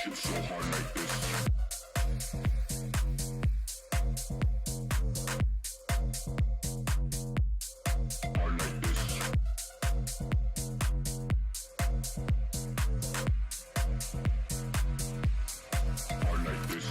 shit so hard like this. Hard like this. Hard like this.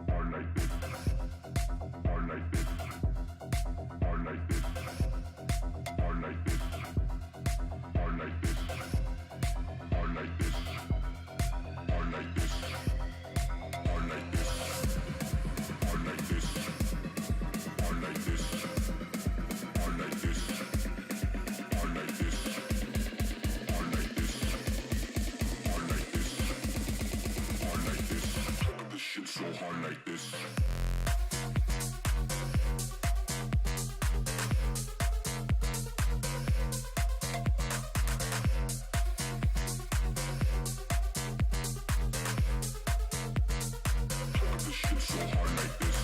Hard like this. Hard like this. Hard like this. Hard like this. Hard like this. Hard like this. Hard like this. Hard like this. Hard like this. Hard like this. Hard like this. Hard like this. Hard like this. Hard like this. Hard like this. This shit so hard like this. This shit so hard like this.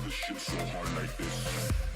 This shit so hard like this.